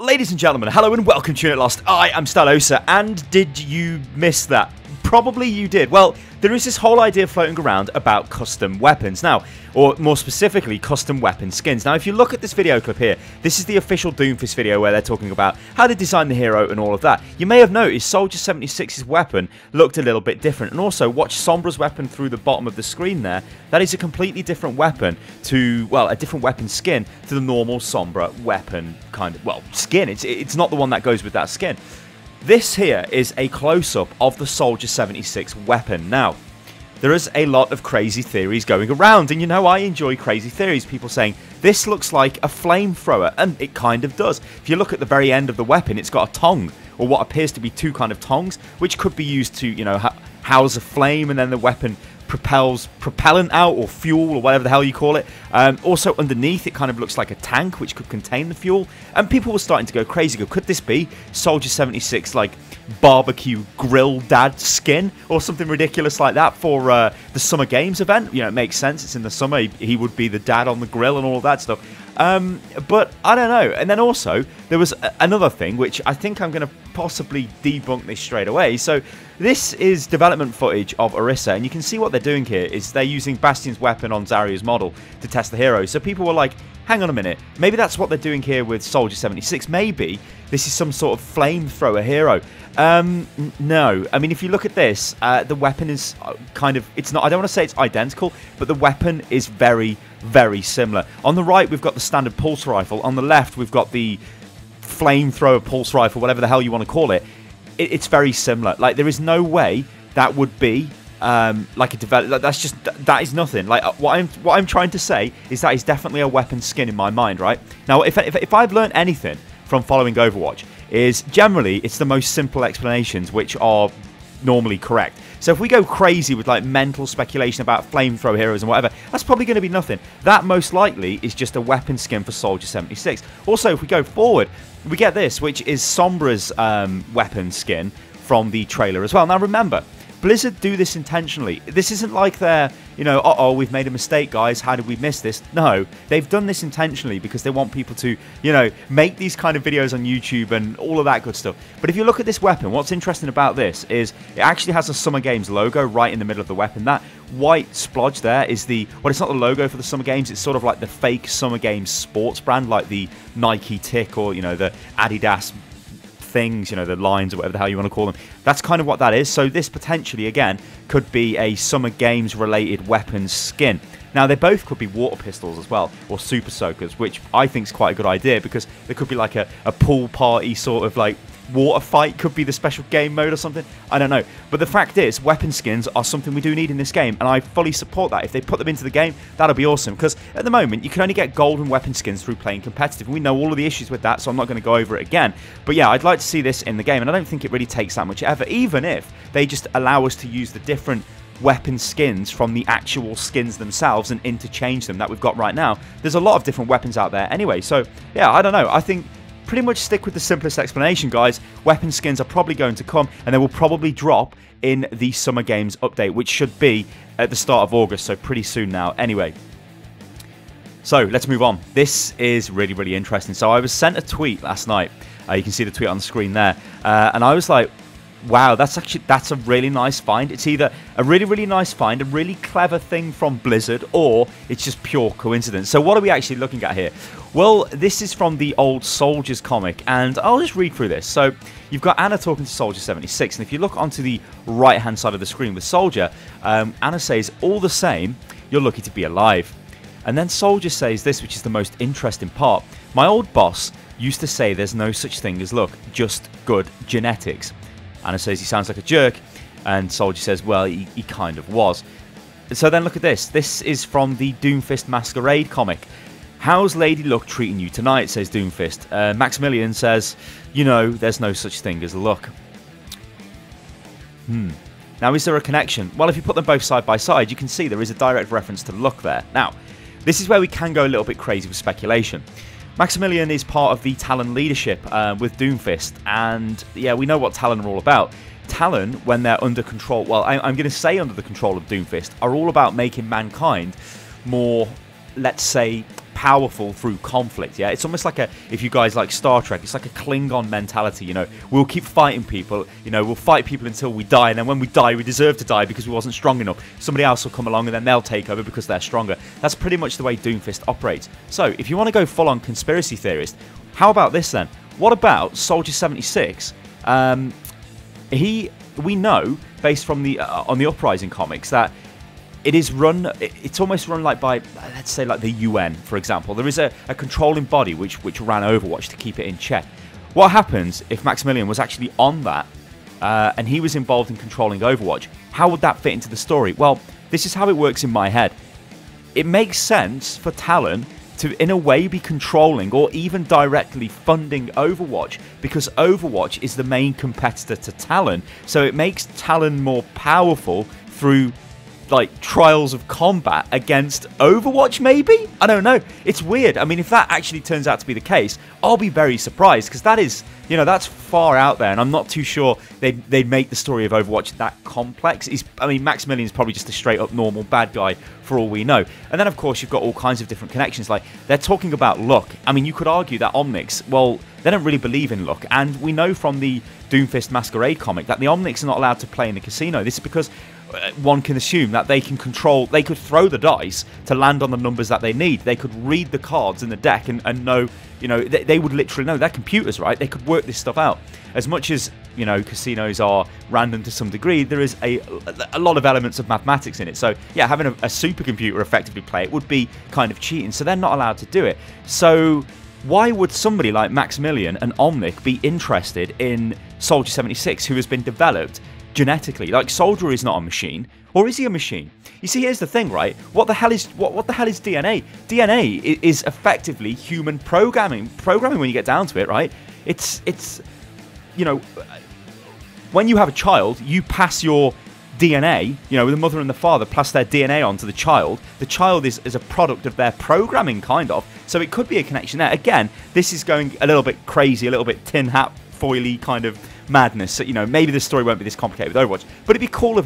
Ladies and gentlemen, hello and welcome to Unit Lost. I am Stalosa, and did you miss that? Probably you did. Well, there is this whole idea floating around about custom weapons now, or more specifically, custom weapon skins. Now, if you look at this video clip here, this is the official Doomfist video where they're talking about how they designed the hero and all of that. You may have noticed Soldier 76's weapon looked a little bit different, and also watch Sombra's weapon through the bottom of the screen there. That is a completely different weapon to, well, a different weapon skin to the normal Sombra weapon kind of, well, skin. It's not the one that goes with that skin. This here is a close-up of the Soldier 76 weapon. Now, there is a lot of crazy theories going around, and you know I enjoy crazy theories. People saying, this looks like a flamethrower, and it kind of does. If you look at the very end of the weapon, it's got a tongue, or what appears to be two kind of tongues, which could be used to, you know, house a flame, and then the weapon propels propellant out, or fuel, or whatever the hell you call it. Also underneath it kind of looks like a tank which could contain the fuel, and people were starting to go crazy. Could this be Soldier 76 like barbecue grill dad skin or something ridiculous like that for the Summer Games event? You know, it makes sense, it's in the summer, he would be the dad on the grill and all of that stuff. But I don't know. And then also there was another thing which I think I'm going to possibly debunk this straight away. So this is development footage of Orisa, and you can see what they're doing here is they're using Bastion's weapon on Zarya's model to test the hero. So people were like, hang on a minute, maybe that's what they're doing here with Soldier 76. Maybe this is some sort of flamethrower hero. No. I mean, if you look at this, the weapon is kind of, it's not, I don't want to say it's identical, but the weapon is very, very similar. On the right, we've got the standard pulse rifle. On the left, we've got the flamethrower pulse rifle, whatever the hell you want to call it. It's very similar. Like, there is no way that would be like a develop. That's just, that is nothing. Like, what I'm trying to say is that is definitely a weapon skin in my mind, right? Now, if I've learned anything from following Overwatch, is generally it's the most simple explanations which are normally correct. So if we go crazy with like mental speculation about flamethrower heroes and whatever, that's probably going to be nothing. That most likely is just a weapon skin for Soldier 76. Also, if we go forward, we get this, which is Sombra's weapon skin from the trailer as well. Now remember, Blizzard do this intentionally. This isn't like they're, you know, uh-oh, we've made a mistake, guys. How did we miss this? No, they've done this intentionally because they want people to, you know, make these kind of videos on YouTube and all of that good stuff. But if you look at this weapon, what's interesting about this is it actually has a Summer Games logo right in the middle of the weapon. That white splodge there is the, well, it's not the logo for the Summer Games. It's sort of like the fake Summer Games sports brand, like the Nike tick or, you know, the Adidas things, you know, the lines or whatever the hell you want to call them. That's kind of what that is. So this potentially, again, could be a Summer Games related weapons skin. Now, they both could be water pistols as well, or super soakers, which I think is quite a good idea because there could be like a pool party sort of like water fight, could be the special game mode or something. I don't know. But the fact is, weapon skins are something we do need in this game, and I fully support that. If they put them into the game, that'll be awesome, because at the moment, you can only get golden weapon skins through playing competitive, and we know all of the issues with that, so I'm not going to go over it again. But yeah, I'd like to see this in the game, and I don't think it really takes that much effort, even if they just allow us to use the different weapon skins from the actual skins themselves and interchange them that we've got right now. There's a lot of different weapons out there anyway, so yeah, I don't know. I think pretty much stick with the simplest explanation, guys. Weapon skins are probably going to come, and they will probably drop in the Summer Games update, which should be at the start of August, so pretty soon now. Anyway, so let's move on. This is really, really interesting. So I was sent a tweet last night. You can see the tweet on the screen there, and I was like, wow, that's a really nice find. It's either a really, really nice find, a really clever thing from Blizzard, or it's just pure coincidence. So what are we actually looking at here? Well, this is from the old Soldiers comic, and I'll just read through this. So you've got Anna talking to Soldier 76, and if you look onto the right-hand side of the screen with Soldier, Anna says, all the same, you're lucky to be alive. And then Soldier says this, which is the most interesting part. My old boss used to say there's no such thing as luck, just good genetics. Anna says he sounds like a jerk, and Soldier says, well, he kind of was. So then look at this. This is from the Doomfist Masquerade comic. How's Lady Luck treating you tonight, says Doomfist. Maximilian says, you know, there's no such thing as luck. Now, is there a connection? Well, if you put them both side by side, you can see there is a direct reference to luck there. Now, this is where we can go a little bit crazy with speculation. Maximilian is part of the Talon leadership with Doomfist, and yeah, we know what Talon are all about. Talon, when they're under control, well, I'm going to say under the control of Doomfist, are all about making mankind more, let's say, powerful through conflict. Yeah, it's almost like if you guys like Star Trek, it's like a Klingon mentality. You know, we'll keep fighting people. You know, we'll fight people until we die, and then when we die, we deserve to die because we wasn't strong enough. Somebody else will come along and then they'll take over because they're stronger. That's pretty much the way Doomfist operates. So if you want to go full-on conspiracy theorist, how about this then? What about Soldier 76? We know, based from the on the Uprising comics, that it is run. It's almost run like by, let's say, like the UN, for example. There is a controlling body which ran Overwatch to keep it in check. What happens if Maximilian was actually on that and he was involved in controlling Overwatch? How would that fit into the story? Well, this is how it works in my head. It makes sense for Talon to, in a way, be controlling or even directly funding Overwatch, because Overwatch is the main competitor to Talon. So it makes Talon more powerful through, like, trials of combat against Overwatch, maybe? I don't know. It's weird. I mean, if that actually turns out to be the case, I'll be very surprised, because that is, you know, that's far out there, and I'm not too sure they'd make the story of Overwatch that complex. I mean, Maximilian's probably just a straight-up normal bad guy for all we know. And then, of course, you've got all kinds of different connections. Like, they're talking about luck. I mean, you could argue that Omnics, well, they don't really believe in luck, and we know from the Doomfist Masquerade comic that the Omnics are not allowed to play in the casino. This is because one can assume that they can control, they could throw the dice to land on the numbers that they need. They could read the cards in the deck and know, you know, they would literally know. They're computers, right? They could work this stuff out. As much as, you know, casinos are random to some degree, there is a lot of elements of mathematics in it. So, yeah, having a supercomputer effectively play it would be kind of cheating. So they're not allowed to do it. So why would somebody like Maximilian and Omnic be interested in Soldier 76, who has been developed genetically? Like, Soldier is not a machine, or is he a machine? You see, here's the thing, right? What the hell is DNA? DNA is effectively human programming. Programming, when you get down to it, right? It's you know, when you have a child, you pass your DNA, you know, the mother and the father pass their DNA on to the child. The child is a product of their programming, kind of. So it cool be a connection there. Again, this is going a little bit crazy, a little bit tin hat foily kind of madness. So, you know, maybe this story won't be this complicated with Overwatch, but it'd be cool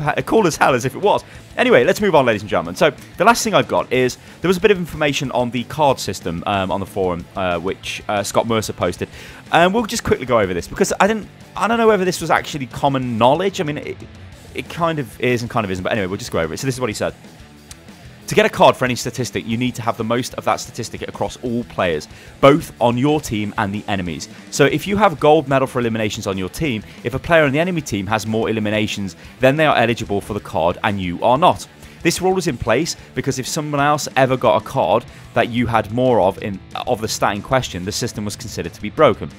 as hell as if it was. Anyway, let's move on, ladies and gentlemen. So the last thing I've got is there was a bit of information on the card system on the forum, which Scott Mercer posted, and we'll just quickly go over this because I don't know whether this was actually common knowledge. I mean, it kind of is and kind of isn't, but anyway, we'll just go over it. So this is what he said. To get a card for any statistic, you need to have the most of that statistic across all players, both on your team and the enemies. So if you have a gold medal for eliminations on your team, if a player on the enemy team has more eliminations, then they are eligible for the card and you are not. This rule is in place because if someone else ever got a card that you had more of the stat in question, the system was considered to be broken.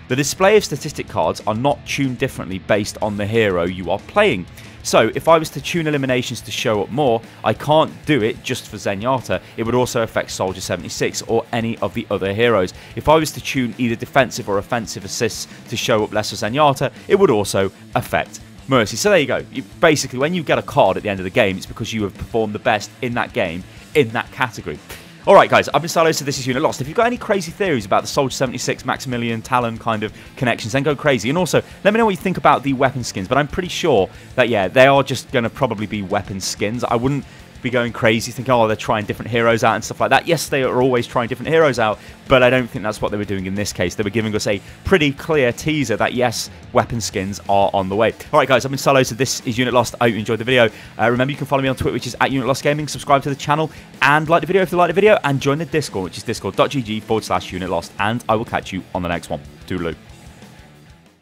The display of statistic cards are not tuned differently based on the hero you are playing. So if I was to tune eliminations to show up more, I can't do it just for Zenyatta. It would also affect Soldier 76 or any of the other heroes. If I was to tune either defensive or offensive assists to show up less for Zenyatta, it would also affect Mercy. So there you go. Basically, when you get a card at the end of the game, it's because you have performed the best in that game in that category. Alright guys, I've been Stylo, so this is Unit Lost. If you've got any crazy theories about the Soldier 76, Maximilian, Talon kind of connections, then go crazy. And also, let me know what you think about the weapon skins, but I'm pretty sure that, yeah, they are just going to probably be weapon skins. I wouldn't be going crazy thinking, oh, they're trying different heroes out and stuff like that. Yes, they are always trying different heroes out, but I don't think that's what they were doing in this case. They were giving us a pretty clear teaser that, yes, weapon skins are on the way. Alright guys, I've been Stylo, so this is Unit Lost. I hope you enjoyed the video. Remember, you can follow me on Twitter, which is @UnitLostGaming. Subscribe to the channel and like the video if you like the video, and join the Discord, which is discord.gg/UnitLost, and I will catch you on the next one. Toodaloo.